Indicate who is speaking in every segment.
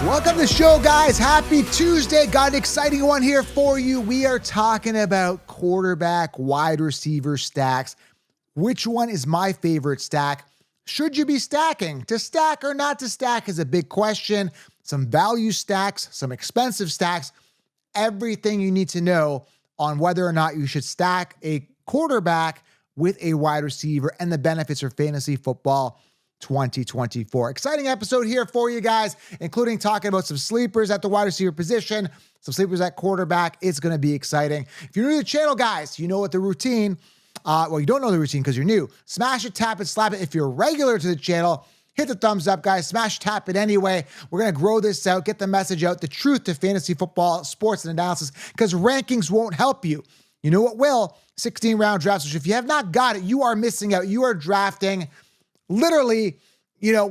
Speaker 1: Welcome to the show, guys. Happy Tuesday. Got an exciting one here for you. We are talking about quarterback, wide receiver stacks. Which one is my favorite stack? Should you be stacking? To stack or not to stack is a big question. Some value stacks, some expensive stacks, everything you need to know on whether or not you should stack a quarterback with a wide receiver and the benefits for fantasy football 2024. Exciting episode here for you guys, including talking about some sleepers at the wide receiver position, some sleepers at quarterback. It's going to be exciting. If you're new to the channel, guys, you know what the routine. Well, you don't know the routine because you're new. Smash it, tap it, slap it. If you're regular to the channel, hit the thumbs up, guys. Smash, tap it anyway. We're going to grow this out, get the message out, the truth to fantasy football, sports, and analysis, because rankings won't help you. You know what will? 16-round drafts, which if you have not got it, you are missing out. You are drafting literally,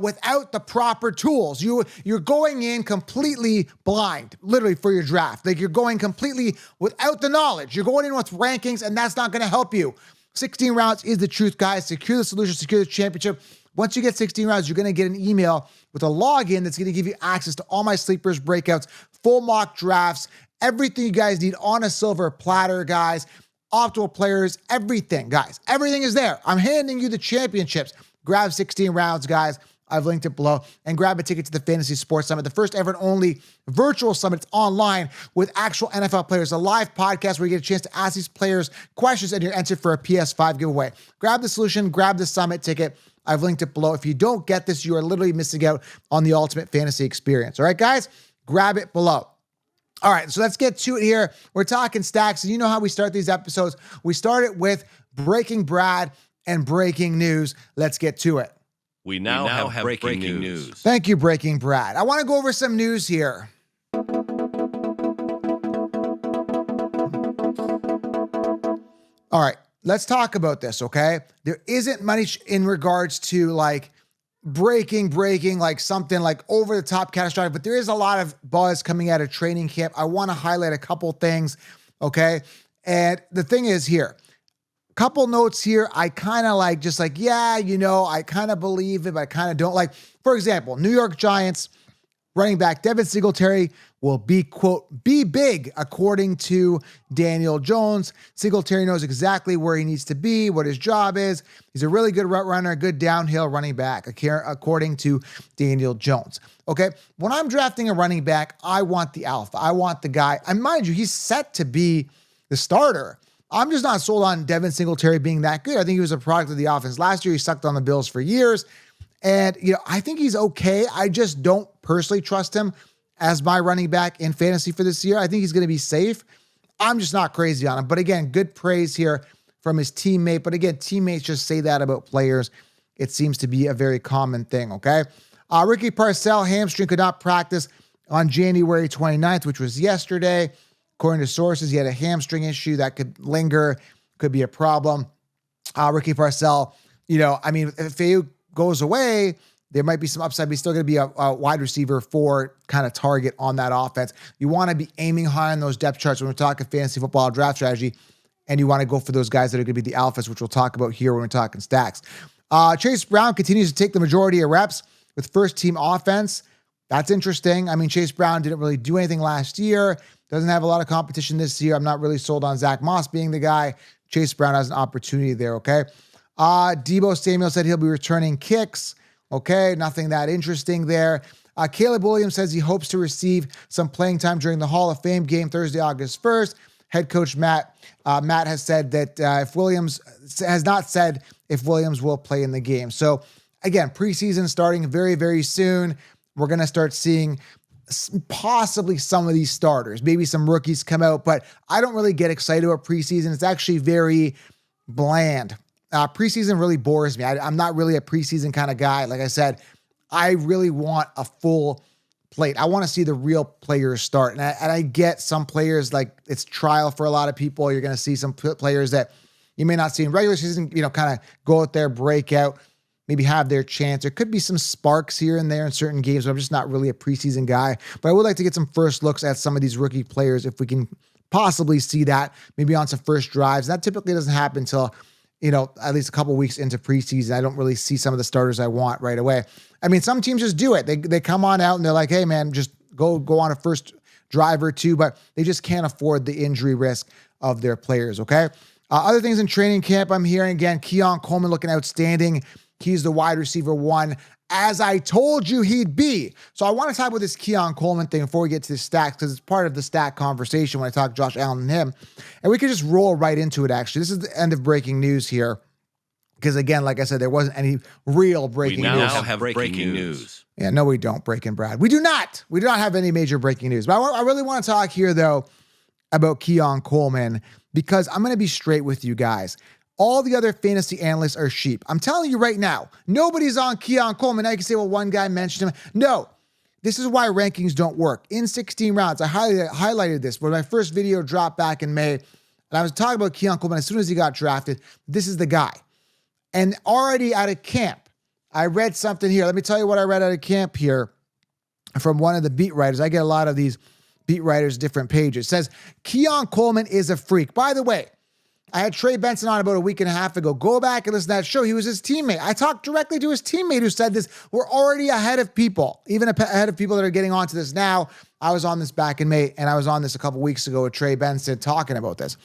Speaker 1: without the proper tools. You're going in completely blind, literally, for your draft. Like, you're going completely without the knowledge. You're going in with rankings, and that's not going to help you. 16 rounds is the truth, guys. Secure the solution, secure the championship. Once you get 16 rounds, you're going to get an email with a login that's going to give you access to all my sleepers, breakouts, full mock drafts, everything you guys need on a silver platter, guys. Optimal players, everything, guys. Everything is there. I'm handing you the championships. Grab 16 rounds, guys. I've linked it below. And grab a ticket to the Fantasy Sports Summit, the first ever and only virtual summit. It's online with actual NFL players, a live podcast where you get a chance to ask these players questions and you're entered for a PS5 giveaway. Grab the solution, grab the summit ticket. I've linked it below. If you don't get this, you are literally missing out on the ultimate fantasy experience. All right, guys? Grab it below. All right, so let's get to it here. We're talking stacks, and you know how we start these episodes. We start it with Breaking Brad and breaking news. Let's get to it.
Speaker 2: We now have breaking news.
Speaker 1: Thank you, Breaking Brad. I want to go over some news here. All right, let's talk about this, okay? There isn't much in regards to like breaking, like something like over the top catastrophic, but there is a lot of buzz coming out of training camp. I want to highlight a couple things, okay? And the thing is here, couple notes here. I kind of I kind of believe it, but I kind of don't. Like, for example, New York Giants running back Devin Singletary will be, quote, be big, according to Daniel Jones. Singletary knows exactly where he needs to be, what his job is. He's a really good route runner, a good downhill running back, according to Daniel Jones. Okay, when I'm drafting a running back, I want the alpha. I want the guy, and mind you, he's set to be the starter. I'm just not sold on Devin Singletary being that good. I think he was a product of the offense. Last year, he sucked on the Bills for years. And, I think he's okay. I just don't personally trust him as my running back in fantasy for this year. I think he's going to be safe. I'm just not crazy on him. But again, good praise here from his teammate. But again, teammates just say that about players. It seems to be a very common thing, okay? Ricky Parcells, hamstring, could not practice on January 29th, which was yesterday. According to sources, he had a hamstring issue that could linger, could be a problem. Ricky Parcells, if Fayu goes away, there might be some upside, but he's still going to be a wide receiver for kind of target on that offense. You want to be aiming high on those depth charts when we're talking fantasy football draft strategy, and you want to go for those guys that are going to be the alphas, which we'll talk about here when we're talking stacks. Chase Brown continues to take the majority of reps with first-team offense. That's interesting. Chase Brown didn't really do anything last year. Doesn't have a lot of competition this year. I'm not really sold on Zach Moss being the guy. Chase Brown has an opportunity there, okay? Deebo Samuel said he'll be returning kicks. Okay, nothing that interesting there. Caleb Williams says he hopes to receive some playing time during the Hall of Fame game Thursday, August 1st. Head coach Matt has said that has not said if Williams will play in the game. So again, preseason starting very, very soon. We're going to start seeing possibly some of these starters, maybe some rookies come out, but I don't really get excited about preseason. It's actually very bland. Preseason really bores me. I'm not really a preseason kind of guy. Like I said, I really want a full plate. I want to see the real players start. And I get some players, like it's trial for a lot of people. You're going to see some players that you may not see in regular season, kind of go out there, break out, maybe have their chance. There could be some sparks here and there in certain games, but I'm just not really a preseason guy. But I would like to get some first looks at some of these rookie players if we can possibly see that, maybe on some first drives. That typically doesn't happen until, at least a couple weeks into preseason. I don't really see some of the starters I want right away. Some teams just do it. They come on out and they're like, hey, man, just go on a first drive or two, but they just can't afford the injury risk of their players, okay? Other things in training camp, I'm hearing again, Keon Coleman looking outstanding. He's the wide receiver 1, as I told you he'd be. So I want to talk about this Keon Coleman thing before we get to the stacks, because it's part of the stack conversation when I talk Josh Allen and him. And we could just roll right into it, actually. This is the end of breaking news here. Because again, like I said, there wasn't any real breaking news.
Speaker 2: We now have breaking news.
Speaker 1: Yeah, no, we don't, Breaking Brad. We do not. We do not have any major breaking news. But I really want to talk here, though, about Keon Coleman, because I'm going to be straight with you guys. All the other fantasy analysts are sheep. I'm telling you right now, nobody's on Keon Coleman. Now you can say, well, one guy mentioned him. No, this is why rankings don't work. In 16 rounds, I highlighted this when my first video dropped back in May, and I was talking about Keon Coleman. As soon as he got drafted, this is the guy. And already out of camp, I read something here. Let me tell you what I read out of camp here from one of the beat writers. I get a lot of these beat writers, different pages. It says, Keon Coleman is a freak. By the way, I had Trey Benson on about a week and a half ago. Go back and listen to that show. He was his teammate. I talked directly to his teammate who said this. We're already ahead of people, even ahead of people that are getting onto this now. I was on this back in May, and I was on this a couple weeks ago with Trey Benson talking about this.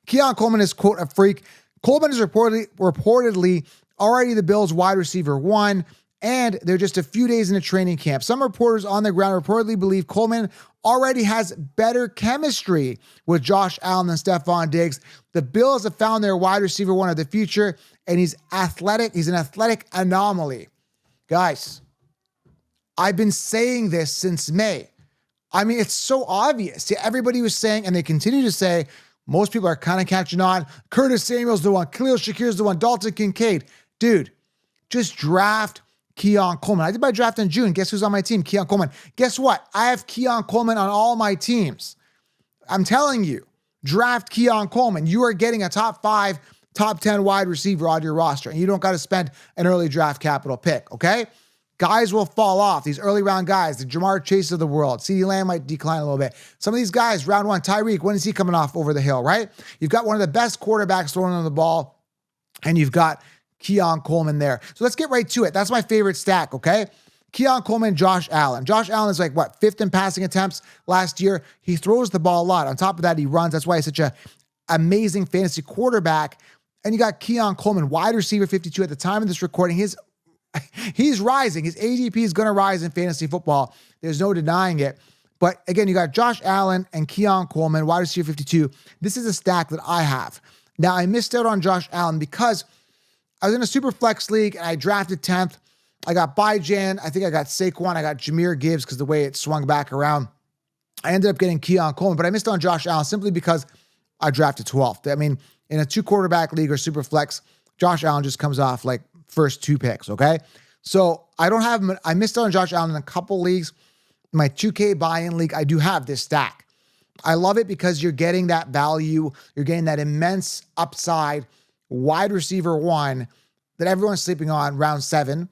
Speaker 1: Keon Coleman is, quote, a freak. Coleman is reportedly already the Bills' wide receiver 1, and they're just a few days into training camp. Some reporters on the ground reportedly believe Coleman already has better chemistry with Josh Allen than Stephon Diggs. The Bills have found their wide receiver 1 of the future, and he's athletic. He's an athletic anomaly. Guys, I've been saying this since May. I mean, it's so obvious. Everybody was saying, and they continue to say, most people are kind of catching on. Curtis Samuel's the one. Khalil Shakir's the one. Dalton Kincaid. Dude, just draft Keon Coleman. I did my draft in June. Guess who's on my team? Keon Coleman. Guess what? I have Keon Coleman on all my teams. I'm telling you, draft Keon Coleman. You are getting a top 5, top 10 wide receiver on your roster, and you don't got to spend an early draft capital pick, okay? Guys will fall off. These early round guys, the Jamar Chase of the world. CeeDee Lamb might decline a little bit. Some of these guys, round 1, Tyreek, when is he coming off over the hill, right? You've got one of the best quarterbacks throwing on the ball, and you've got Keon Coleman there. So let's get right to it. That's my favorite stack, okay? Keon Coleman, Josh Allen. Josh Allen is like, what, 5th in passing attempts last year? He throws the ball a lot. On top of that, he runs. That's why he's such an amazing fantasy quarterback. And you got Keon Coleman, wide receiver 52 at the time of this recording. He's rising. His ADP is going to rise in fantasy football. There's no denying it. But again, you got Josh Allen and Keon Coleman, wide receiver 52. This is a stack that I have. Now, I missed out on Josh Allen because I was in a super flex league and I drafted 10th. I got Bijan. I think I got Saquon. I got Jahmyr Gibbs because the way it swung back around. I ended up getting Keon Coleman, but I missed on Josh Allen simply because I drafted 12th. I mean, in a 2-quarterback league or super flex, Josh Allen just comes off like first 2 picks, okay? So I don't have him. I missed out on Josh Allen in a couple leagues. In my 2K buy-in league, I do have this stack. I love it because you're getting that value. You're getting that immense upside wide receiver 1 that everyone's sleeping on round 7,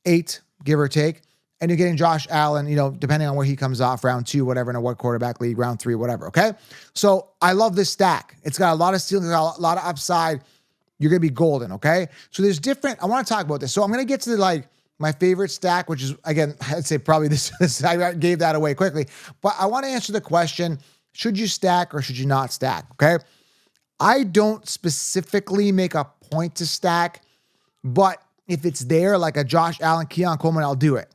Speaker 1: 8, give or take. And you're getting Josh Allen, depending on where he comes off, round 2, whatever, in a what quarterback league, round 3, whatever, okay? So I love this stack. It's got a lot of ceiling, it's got a lot of upside. You're going to be golden, okay? So there's different, I want to talk about this. So I'm going to get to my favorite stack, which is, again, I'd say probably this I gave that away quickly. But I want to answer the question, should you stack or should you not stack, okay? I don't specifically make a point to stack, but if it's there, like a Josh Allen, Keon Coleman, I'll do it.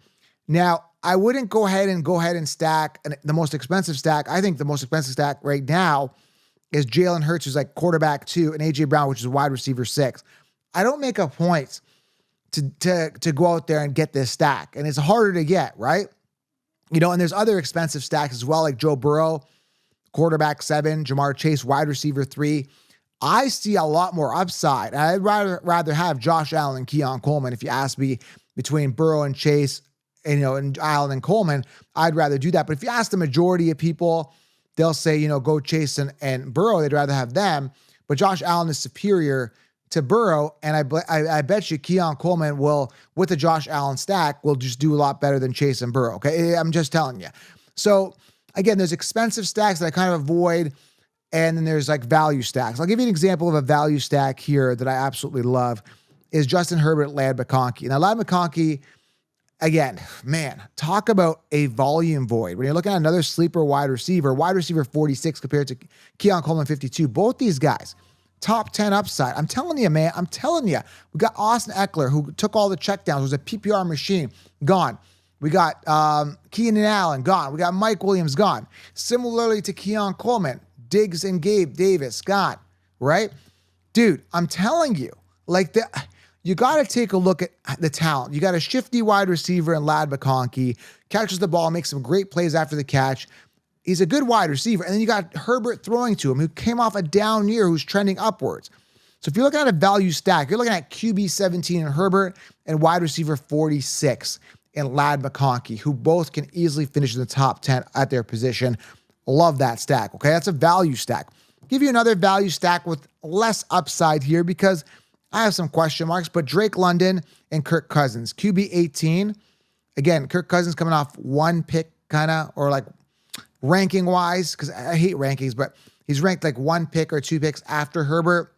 Speaker 1: Now, I wouldn't go ahead and stack the most expensive stack. I think the most expensive stack right now is Jalen Hurts, who's like quarterback 2, and A.J. Brown, which is wide receiver 6. I don't make a point to go out there and get this stack, and it's harder to get, right? And there's other expensive stacks as well, like Joe Burrow, quarterback 7, Jamar Chase, wide receiver 3. I see a lot more upside. I'd rather have Josh Allen and Keon Coleman. If you ask me between Burrow and Chase, and Allen and Coleman, I'd rather do that. But if you ask the majority of people, they'll say, go Chase and Burrow. They'd rather have them. But Josh Allen is superior to Burrow. And I bet you Keon Coleman will, with the Josh Allen stack, will just do a lot better than Chase and Burrow. Okay. I'm just telling you. So again, there's expensive stacks that I kind of avoid. And then there's like value stacks. I'll give you an example of a value stack here that I absolutely love is Justin Herbert, Ladd McConkey. Now, Ladd McConkey, again, man, talk about a volume void. When you're looking at another sleeper wide receiver 46 compared to Keon Coleman 52, both these guys, top 10 upside. I'm telling you, man, I'm telling you. We got Austin Eckler, who took all the checkdowns, was a PPR machine, gone. We got Keenan Allen, gone. We got Mike Williams, gone. Similarly to Keon Coleman, Diggs and Gabe Davis, gone, right? Dude, I'm telling you, like you got to take a look at the talent. You got a shifty wide receiver in Ladd McConkey, catches the ball, makes some great plays after the catch. He's a good wide receiver. And then you got Herbert throwing to him, who came off a down year, who's trending upwards. So if you're looking at a value stack, you're looking at QB 17 in Herbert and wide receiver 46 in Ladd McConkey, who both can easily finish in the top 10 at their position. Love that stack, okay? That's a value stack. Give you another value stack with less upside here because I have some question marks, but Drake London and Kirk Cousins, QB 18. Again, Kirk Cousins coming off one pick kind of, or like ranking wise, because I hate rankings, but he's ranked like one pick or two picks after Herbert.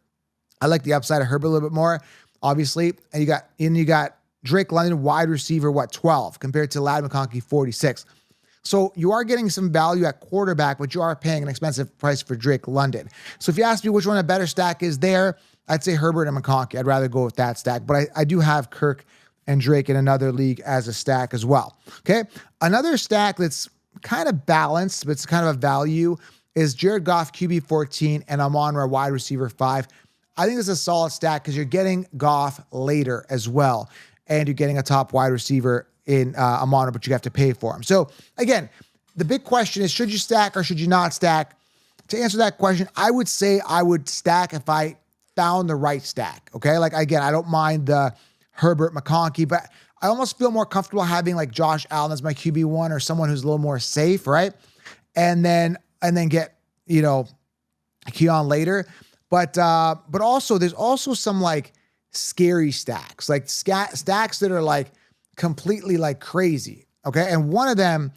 Speaker 1: I like the upside of Herbert a little bit more, obviously. And you got Drake London, wide receiver, 12 compared to Ladd McConkey, 46. So you are getting some value at quarterback, but you are paying an expensive price for Drake London. So if you ask me which one a better stack is there, I'd say Herbert and McConkey. I'd rather go with that stack, but I do have Kirk and Drake in another league as a stack as well. Okay. Another stack that's kind of balanced, but it's kind of a value is Jared Goff, QB 14, and Amon-Ra, wide receiver 5. I think this is a solid stack because you're getting Goff later as well, and you're getting a top wide receiver in Amon-Ra, but you have to pay for him. So again, the big question is, should you stack or should you not stack? To answer that question, I would say I would stack if I found the right stack, okay? Like, again, I don't mind the Herbert McConkey, but I almost feel more comfortable having like Josh Allen as my QB1 or someone who's a little more safe, right? And then get, Keon later. But also there's also some like scary stacks, like stacks that are like completely like crazy, okay? And one of them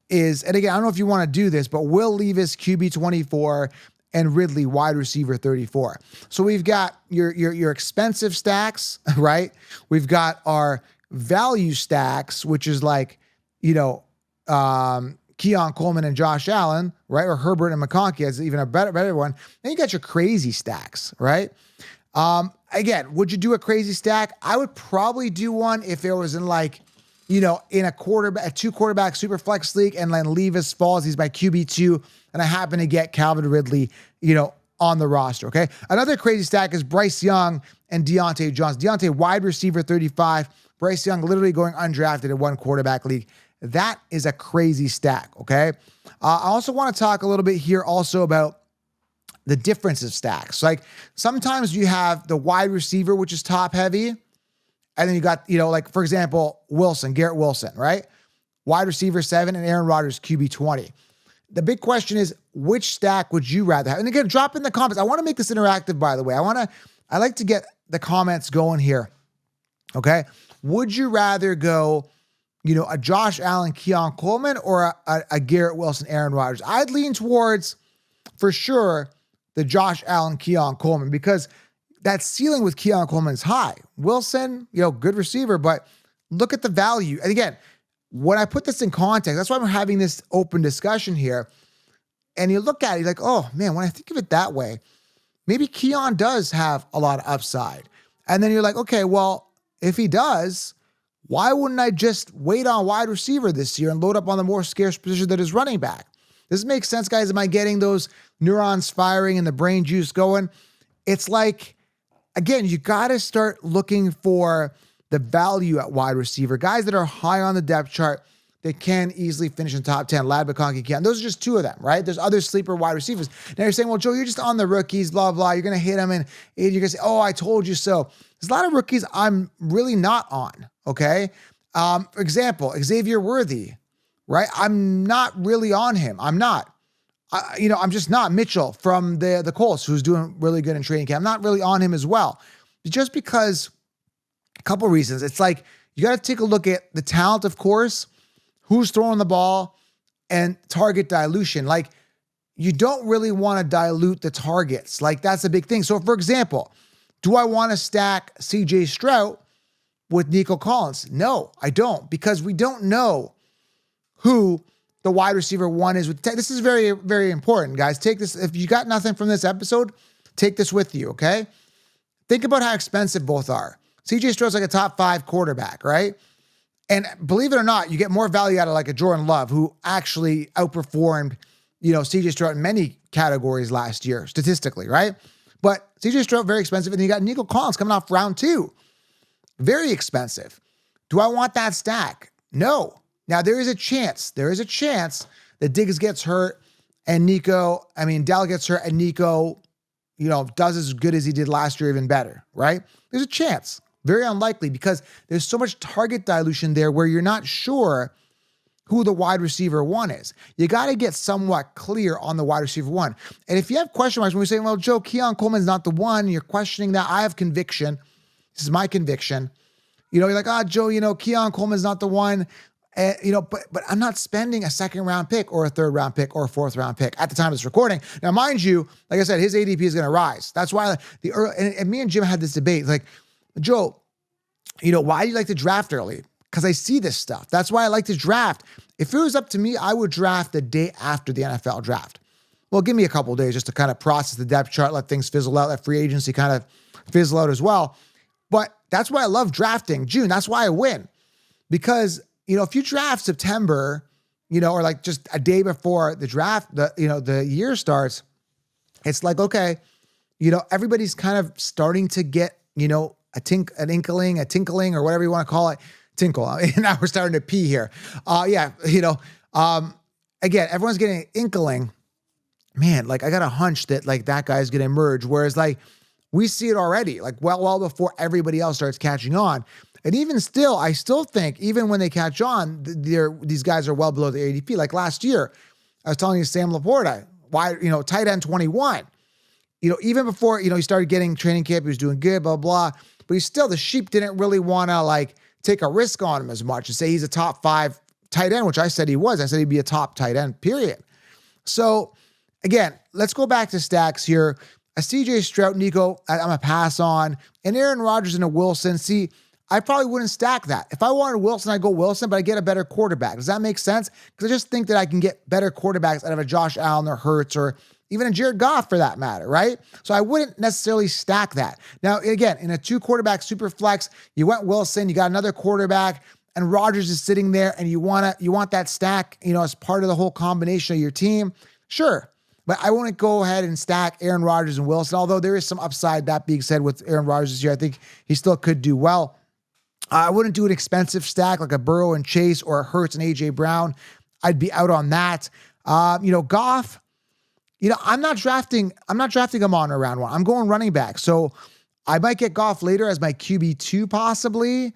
Speaker 1: is, and again, I don't know if you want to do this, but Will Levis, QB 24, and Ridley, wide receiver 34. So we've got your expensive stacks, right? We've got our value stacks, which is like, Keon Coleman and Josh Allen, right? Or Herbert and McConkey is even a better one. Then you got your crazy stacks, right? Again, would you do a crazy stack? I would probably do one if it was in like, in a two quarterback super flex league, and then Levis falls, he's my QB2, and I happen to get Calvin Ridley, on the roster, okay? Another crazy stack is Bryce Young and Deontay Johnson. Deontay, wide receiver 35, Bryce Young literally going undrafted in one quarterback league. That is a crazy stack, okay? I also want to talk a little bit here also about the difference of stacks. Like sometimes you have the wide receiver, which is top heavy, and then you got, like for example, Garrett Wilson, right? Wide receiver 7 and Aaron Rodgers, QB 20. The big question is, which stack would you rather have? And again, drop in the comments. I want to make this interactive, by the way. I like to get the comments going here. Okay. Would you rather go, a Josh Allen, Keon Coleman, or a Garrett Wilson, Aaron Rodgers? I'd lean towards, for sure, the Josh Allen, Keon Coleman, because that ceiling with Keon Coleman is high. Wilson, good receiver, but look at the value. And again, when I put this in context, that's why I'm having this open discussion here. And you look at it, you're like, oh man, when I think of it that way, maybe Keon does have a lot of upside. And then you're like, okay, well, if he does, why wouldn't I just wait on wide receiver this year and load up on the more scarce position that is running back? Does this make sense, guys? Am I getting those neurons firing and the brain juice going? It's like, again, you got to start looking for the value at wide receiver. Guys that are high on the depth chart, they can easily finish in top 10. Ladd McConkey can. Those are just two of them, right? There's other sleeper wide receivers. Now you're saying, well, Joe, you're just on the rookies, blah, blah. You're going to hit them and you're going to say, oh, I told you so. There's a lot of rookies I'm really not on, okay? For example, Xavier Worthy, right? I'm not really on him. I'm not. I'm just not. Mitchell from the Colts, who's doing really good in training camp. I'm not really on him as well. Just because, a couple of reasons. It's like, you got to take a look at the talent, of course, who's throwing the ball, and target dilution. Like, you don't really want to dilute the targets. Like, that's a big thing. So, for example, do I want to stack CJ Stroud with Nico Collins? No, I don't, because we don't know who the wide receiver one is. This is very, very important, guys. Take this. If you got nothing from this episode, take this with you, okay? Think about how expensive both are. CJ Stroud's like a top 5 quarterback, right? And believe it or not, you get more value out of like a Jordan Love, who actually outperformed, CJ Stroud in many categories last year, statistically, right? But CJ Stroud, very expensive. And then you got Nico Collins coming off round 2. Very expensive. Do I want that stack? No. Now, there is a chance that Diggs gets hurt and Dell gets hurt and Nico, does as good as he did last year, even better, right? There's a chance. Very unlikely, because there's so much target dilution there where you're not sure who the wide receiver one is. You got to get somewhat clear on the wide receiver one. And if you have question marks when we say, well, Joe, Keon Coleman's not the one, and you're questioning that, I have conviction. This is my conviction. You're like, Joe, Keon Coleman's not the one. But I'm not spending a second round pick or a third round pick or a fourth round pick at the time of this recording. Now, mind you, like I said, his ADP is going to rise. That's why and me and Jim had this debate. Like, Joe, why do you like to draft early? Because I see this stuff. That's why I like to draft. If it was up to me, I would draft the day after the NFL draft. Well, give me a couple of days just to kind of process the depth chart, let things fizzle out, let free agency kind of fizzle out as well. But that's why I love drafting June. That's why I win. Because, if you draft September, or like just a day before the draft, the year starts, it's like, okay, everybody's kind of starting to get, an tinkling, or whatever you want to call it. Tinkle. Now we're starting to pee here. Again, everyone's getting an inkling. Man, like I got a hunch that like that guy's going to emerge. Whereas like we see it already, like well before everybody else starts catching on. And even still, I still think even when they catch on, these guys are well below the ADP. Like last year, I was telling you Sam Laporta, tight end 21. Even before, he started getting training camp, he was doing good, blah, blah. But the sheep didn't really want to like take a risk on him as much and say he's a top 5 tight end, which I said he was. I said he'd be a top tight end, period. So again, let's go back to stacks here. A CJ Stroud, Nico, I'm a pass on. And Aaron Rodgers and a Wilson. See, I probably wouldn't stack that. If I wanted Wilson, I'd go Wilson, but I get a better quarterback. Does that make sense? Because I just think that I can get better quarterbacks out of a Josh Allen or Hurts or even a Jared Goff for that matter, right? So I wouldn't necessarily stack that. Now, again, in a 2-quarterback super flex, you went Wilson, you got another quarterback, and Rodgers is sitting there, and you want that stack, as part of the whole combination of your team. Sure. But I wouldn't go ahead and stack Aaron Rodgers and Wilson, although there is some upside, that being said, with Aaron Rodgers this year. I think he still could do well. I wouldn't do an expensive stack like a Burrow and Chase or a Hurts and A.J. Brown. I'd be out on that. Goff, I'm not drafting him on around 1. I'm going running back. So I might get Goff later as my QB2 possibly,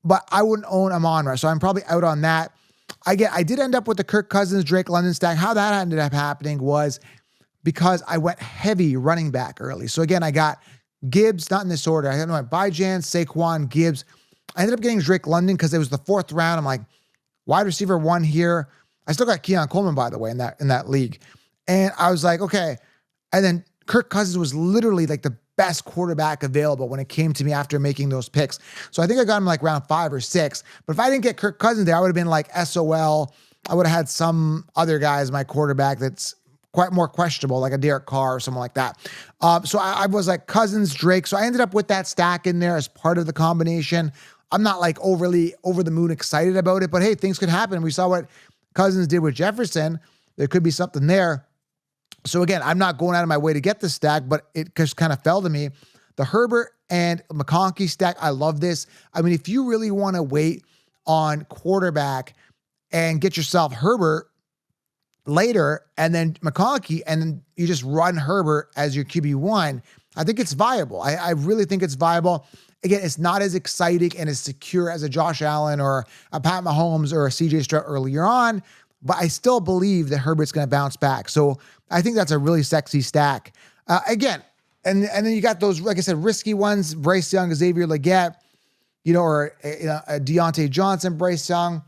Speaker 1: but I wouldn't own Amon-Ra. So I'm probably out on that. I did end up with the Kirk Cousins, Drake London stack. How that ended up happening was because I went heavy running back early. So again, I got Gibbs, not in this order. I had my Byjan, Saquon, Gibbs. I ended up getting Drake London because it was the 4th round. I'm like, wide receiver 1 here. I still got Keon Coleman, by the way, in that league. And I was like, okay. And then Kirk Cousins was literally like the best quarterback available when it came to me after making those picks. So I think I got him like round 5 or 6. But if I didn't get Kirk Cousins there, I would have been like SOL. I would have had some other guy as my quarterback that's quite more questionable, like a Derek Carr or something like that. So I was like Cousins, Drake. So I ended up with that stack in there as part of the combination. I'm not like overly over the moon excited about it, but hey, things could happen. We saw what Cousins did with Jefferson. There could be something there. So again, I'm not going out of my way to get the stack, but it just kind of fell to me. The Herbert and McConkey stack, I love this. I mean, if you really want to wait on quarterback and get yourself Herbert later and then McConkey, and then you just run Herbert as your QB1, I think it's viable. I really think it's viable. Again, it's not as exciting and as secure as a Josh Allen or a Pat Mahomes or a CJ Stroud earlier on, but I still believe that Herbert's going to bounce back. So I think that's a really sexy stack. Again, and then you got those, like I said, risky ones, Bryce Young, Xavier Legette, or a Deontay Johnson, Bryce Young.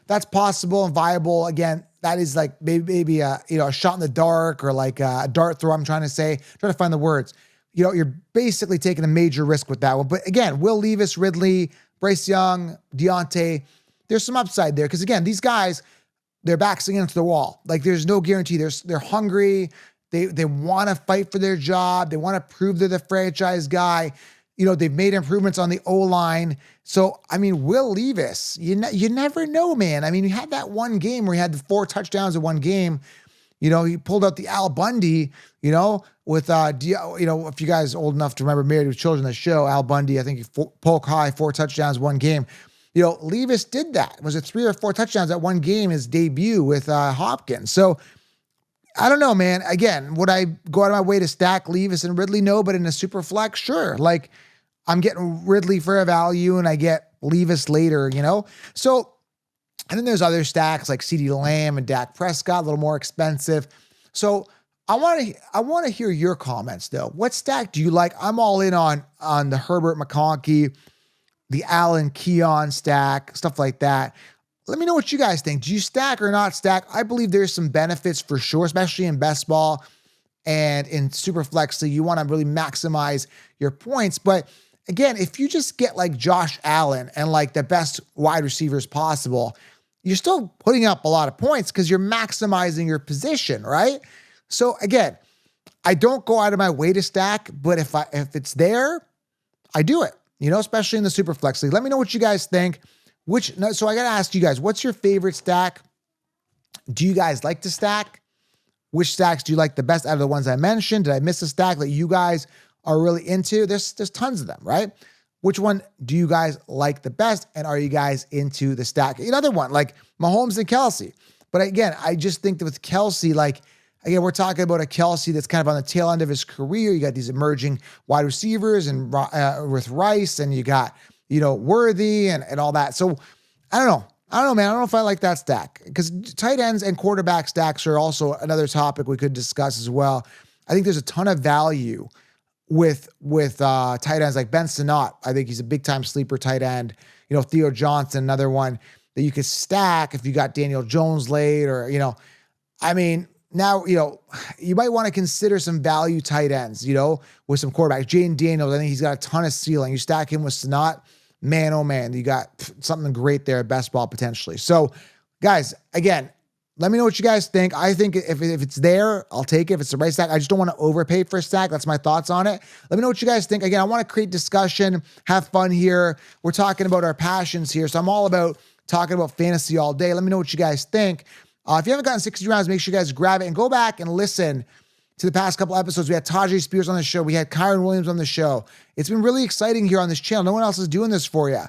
Speaker 1: That's possible and viable. Again, that is like maybe a shot in the dark or like a dart throw. I'm trying to find the words. You're basically taking a major risk with that one. But again, Will Levis, Ridley, Bryce Young, Deontay, there's some upside there. Because again, these guys, their backs against the wall. Like there's no guarantee. They're hungry. They want to fight for their job. They want to prove they're the franchise guy. They've made improvements on the O-line. So, I mean, Will Levis, you never know, man. I mean, you had that one game where he had the 4 touchdowns in one game. He pulled out the Al Bundy, with, if you guys are old enough to remember Married with Children, the show, Al Bundy, I think he Polk High, 4 touchdowns, one game. Levis did that. Was it 3 or 4 touchdowns at one game, his debut with Hopkins? So, I don't know, man. Again, would I go out of my way to stack Levis and Ridley? No, but in a super flex, sure. Like, I'm getting Ridley for a value and I get Levis later, So, and then there's other stacks like CeeDee Lamb and Dak Prescott, a little more expensive. So, I want to hear your comments though. What stack do you like? I'm all in on the Herbert McConkey, the Allen Keon stack, stuff like that. Let me know what you guys think. Do you stack or not stack? I believe there's some benefits for sure, especially in best ball and in super flex. So you want to really maximize your points. But again, if you just get like Josh Allen and like the best wide receivers possible, you're still putting up a lot of points because you're maximizing your position, right? So again, I don't go out of my way to stack, but if it's I do it, especially in the super flex league. Let me know what you guys think. So I got to ask you guys, what's your favorite stack? Do you guys like to stack? Which stacks do you like the best out of the ones I mentioned? Did I miss a stack that you guys are really into? There's tons of them, right? Which one do you guys like the best? And are you guys into the stack? Another one, like Mahomes and Kelsey. But again, I just think that with Kelsey, again, we're talking about a Kelsey that's kind of on the tail end of his career. You got these emerging wide receivers and with Rice, and you got, Worthy and all that. So I don't know, man. I don't know if I like that stack because tight ends and quarterback stacks are also another topic we could discuss as well. I think there's a ton of value with tight ends like Ben Sinnott. I think he's a big time sleeper tight end. Theo Johnson, another one that you could stack if you got Daniel Jones late or, now, you might want to consider some value tight ends, with some quarterbacks. Jaden Daniels, I think he's got a ton of ceiling. You stack him with Sinnott, man, oh man, you got something great there at best ball potentially. So, guys, again, let me know what you guys think. I think if it's there, I'll take it. If it's the right stack, I just don't want to overpay for a stack. That's my thoughts on it. Let me know what you guys think. Again, I want to create discussion, have fun here. We're talking about our passions here. So I'm all about talking about fantasy all day. Let me know what you guys think. If you haven't gotten 60 rounds, make sure you guys grab it and go back and listen to the past couple episodes. We had Tajay Spears on the show. We had Kyron Williams on the show. It's been really exciting here on this channel. No one else is doing this for you.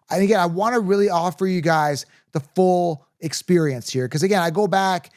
Speaker 1: And again, I want to really offer you guys the full experience here. Because again, I go back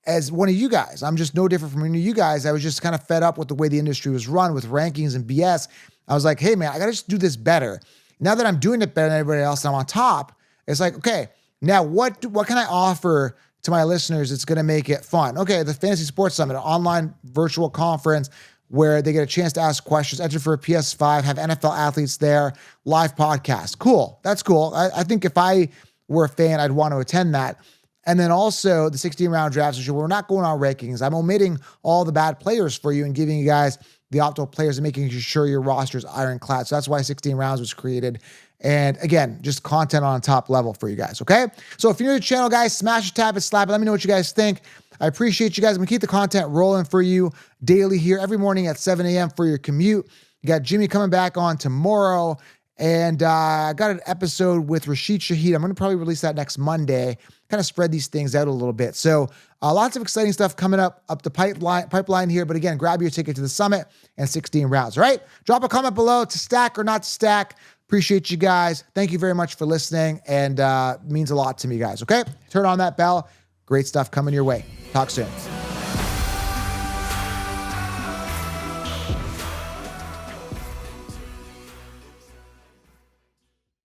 Speaker 1: as one of you guys. I'm just no different from any of you guys. I was just kind of fed up with the way the industry was run with rankings and BS. I was like, hey man, I got to just do this better. Now that I'm doing it better than everybody else and I'm on top, it's like, okay, now what can I offer to my listeners? It's going to make it fun. Okay, the Fantasy Sports Summit, an online virtual conference where they get a chance to ask questions, enter for a PS5, have NFL athletes there, live podcast. Cool. That's cool. I think if I were a fan, I'd want to attend that. And then also the 16-round drafts, which we're not going on rankings. I'm omitting all the bad players for you and giving you guys the optimal players and making sure your roster is ironclad. So that's why 16 rounds was created. And again, just content on top level for you guys, okay? So if you're new to the channel, guys, smash it, tap it, slap it. Let me know what you guys think. I appreciate you guys. I'm going to keep the content rolling for you daily here every morning at 7 a.m. for your commute. You got Jimmy coming back on tomorrow. And I got an episode with Rashid Shaheed. I'm going to probably release that next Monday, kind of spread these things out a little bit. So lots of exciting stuff coming up the pipeline here. But again, grab your ticket to the summit and 16 rounds, all right? Drop a comment below to stack or not to stack. Appreciate you guys. Thank you very much for listening. And means a lot to me, guys, okay? Turn on that bell. Great stuff coming your way. Talk soon.